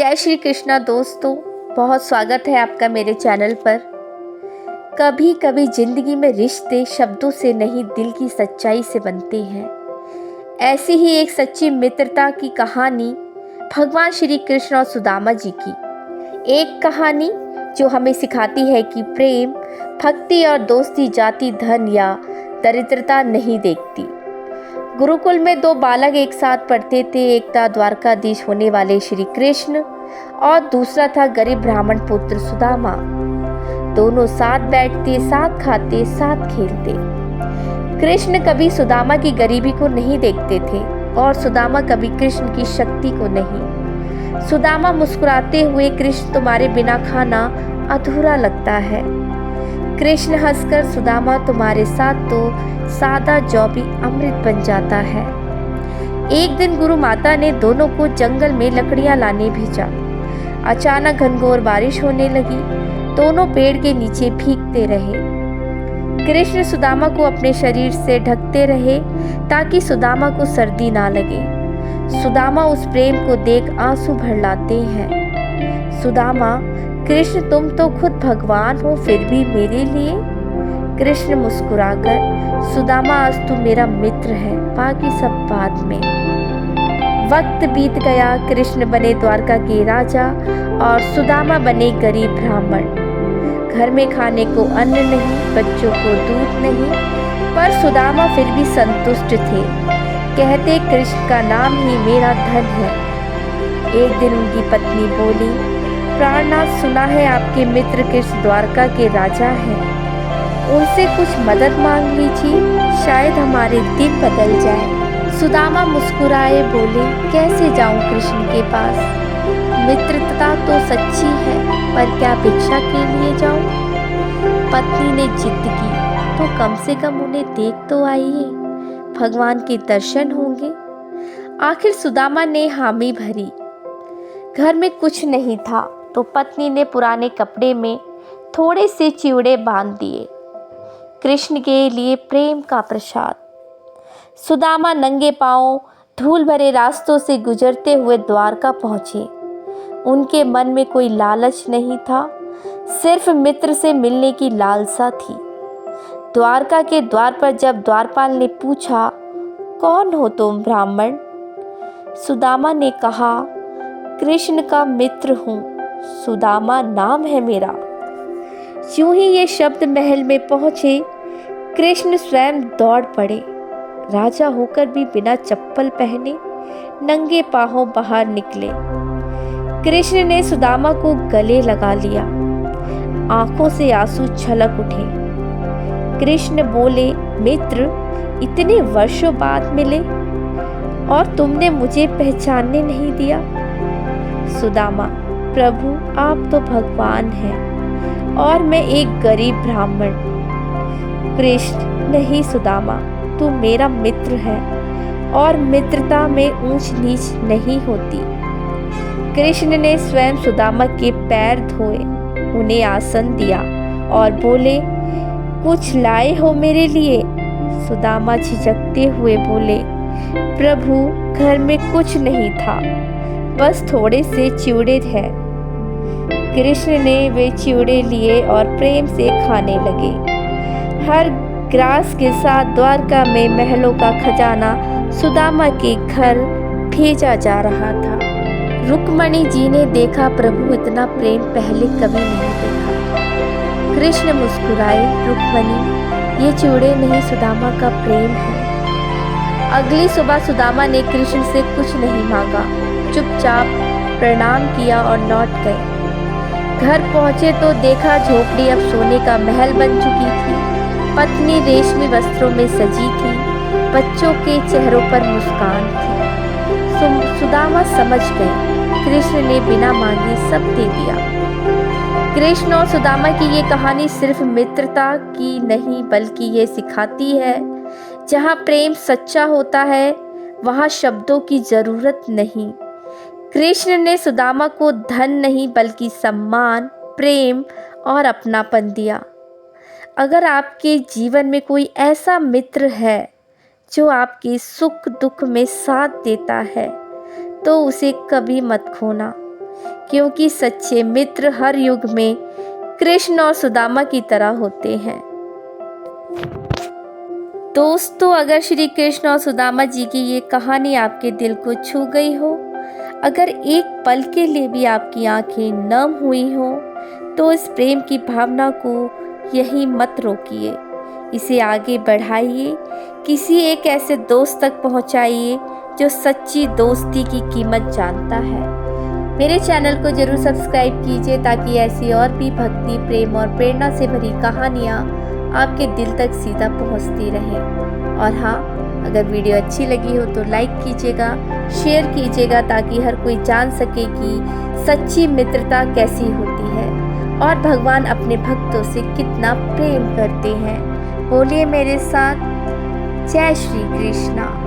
जय श्री कृष्णा दोस्तों, बहुत स्वागत है आपका मेरे चैनल पर। कभी कभी जिंदगी में रिश्ते शब्दों से नहीं दिल की सच्चाई से बनते हैं। ऐसी ही एक सच्ची मित्रता की कहानी भगवान श्री कृष्ण और सुदामा जी की। एक कहानी जो हमें सिखाती है कि प्रेम, भक्ति और दोस्ती जाति, धन या दरिद्रता नहीं देखती। गुरुकुल में दो बालक एक साथ पढ़ते थे। एक था द्वारकाधीश होने वाले श्री कृष्ण और दूसरा था गरीब ब्राह्मण पुत्र सुदामा। दोनों साथ बैठते, साथ खाते, साथ खेलते। कृष्ण कभी सुदामा की गरीबी को नहीं देखते थे और सुदामा कभी कृष्ण की शक्ति को नहीं। सुदामा मुस्कुराते हुए, कृष्ण तुम्हारे बिना खाना अधूरा लगता है। कृष्ण हंसकर, सुदामा तुम्हारे साथ तो सादा जौ भी अमृत बन जाता है। एक दिन गुरु माता ने दोनों को जंगल में लकड़ियां लाने भेजा। अचानक घनघोर बारिश होने लगी। दोनों पेड़ के नीचे भीगते रहे। कृष्ण सुदामा को अपने शरीर से ढकते रहे ताकि सुदामा को सर्दी ना लगे। सुदामा उस प्रेम को देख आंसू भर लाते हैं। सुदामा, कृष्ण तुम तो खुद भगवान हो, फिर भी मेरे लिए? कृष्ण मुस्कुराकर, सुदामा आज तू मेरा मित्र है, बाकी सब बाद में। वक्त बीत गया। कृष्ण बने द्वारका के राजा और सुदामा बने गरीब ब्राह्मण। घर में खाने को अन्न नहीं, बच्चों को दूध नहीं, पर सुदामा फिर भी संतुष्ट थे। कहते, कृष्ण का नाम ही मेरा धन है। एक दिन उनकी पत्नी बोली, प्राणनाथ, सुना है आपके मित्र कृष्ण द्वारका के राजा हैं। उनसे कुछ मदद मांग लीजिए, शायद हमारे दिन बदल जाए। सुदामा मुस्कुराए बोले, कैसे जाऊं कृष्ण के पास? मित्रता तो सच्ची है, पर क्या भिक्षा के लिए जाऊं? पत्नी ने जिद की, तो कम से कम उन्हें देख तो आइए, भगवान के दर्शन होंगे। आखिर सुदामा ने हामी भरी। घर में कुछ नहीं था तो पत्नी ने पुराने कपड़े में थोड़े से चिवड़े बांध दिए, कृष्ण के लिए प्रेम का प्रसाद। सुदामा नंगे पांव धूल भरे रास्तों से गुजरते हुए द्वारका पहुंचे। उनके मन में कोई लालच नहीं था, सिर्फ मित्र से मिलने की लालसा थी। द्वारका के द्वार पर जब द्वारपाल ने पूछा, कौन हो तुम ब्राह्मण? सुदामा ने कहा, कृष्ण का मित्र हूँ, सुदामा नाम है मेरा। यूं ही ये शब्द महल में पहुंचे, कृष्ण स्वयं दौड़ पड़े। राजा होकर भी बिना चप्पल पहने नंगे पांवों बाहर निकले। कृष्ण ने सुदामा को गले लगा लिया। आंखों से आंसू छलक उठे। कृष्ण बोले, मित्र, इतने वर्षों बाद मिले और तुमने मुझे पहचानने नहीं दिया। सुदामा, प्रभु आप तो भगवान हैं और मैं एक गरीब ब्राह्मण। कृष्ण, नहीं सुदामा, तू मेरा मित्र है और मित्रता में ऊंच नीच नहीं होती। कृष्ण ने स्वयं सुदामा के पैर धोए, उन्हें आसन दिया और बोले, कुछ लाए हो मेरे लिए? सुदामा झिझकते हुए बोले, प्रभु घर में कुछ नहीं था, बस थोड़े से चिवड़े हैं। कृष्ण ने वे चिवड़े लिए और प्रेम से खाने लगे। हर ग्रास के साथ द्वारका में महलों का खजाना सुदामा के घर भेजा जा रहा था। रुक्मणी जी ने देखा, प्रभु इतना प्रेम पहले कभी नहीं देखा। कृष्ण मुस्कुराए, रुक्मणी, ये चिवड़े नहीं, सुदामा का प्रेम है। अगली सुबह सुदामा ने कृष्ण से कुछ नहीं मांगा, चुपचाप प्रणाम किया और लौट गए। घर पहुंचे तो देखा झोपड़ी अब सोने का महल बन चुकी थी। पत्नी रेशमी वस्त्रों में सजी थी, बच्चों के चेहरों पर मुस्कान थी। सुदामा समझ गए, कृष्ण ने बिना मांगे सब दे दिया। कृष्ण और सुदामा की ये कहानी सिर्फ मित्रता की नहीं, बल्कि ये सिखाती है, जहाँ प्रेम सच्चा होता है वहाँ शब्दों की जरूरत नहीं। कृष्ण ने सुदामा को धन नहीं बल्कि सम्मान, प्रेम और अपनापन दिया। अगर आपके जीवन में कोई ऐसा मित्र है जो आपके सुख दुख में साथ देता है, तो उसे कभी मत खोना, क्योंकि सच्चे मित्र हर युग में कृष्ण और सुदामा की तरह होते हैं। दोस्तों, अगर श्री कृष्ण और सुदामा जी की ये कहानी आपके दिल को छू गई हो, अगर एक पल के लिए भी आपकी आंखें नम हुई हो, तो इस प्रेम की भावना को यहीं मत रोकिए, इसे आगे बढ़ाइए, किसी एक ऐसे दोस्त तक पहुंचाइए जो सच्ची दोस्ती की कीमत जानता है। मेरे चैनल को जरूर सब्सक्राइब कीजिए ताकि ऐसी और भी भक्ति, प्रेम और प्रेरणा से भरी कहानियाँ आपके दिल तक सीधा पहुंचती रहें। और हाँ, अगर वीडियो अच्छी लगी हो तो लाइक कीजिएगा, शेयर कीजिएगा ताकि हर कोई जान सके कि सच्ची मित्रता कैसी होती है और भगवान अपने भक्तों से कितना प्रेम करते हैं। बोलिए मेरे साथ, जय श्री कृष्णा।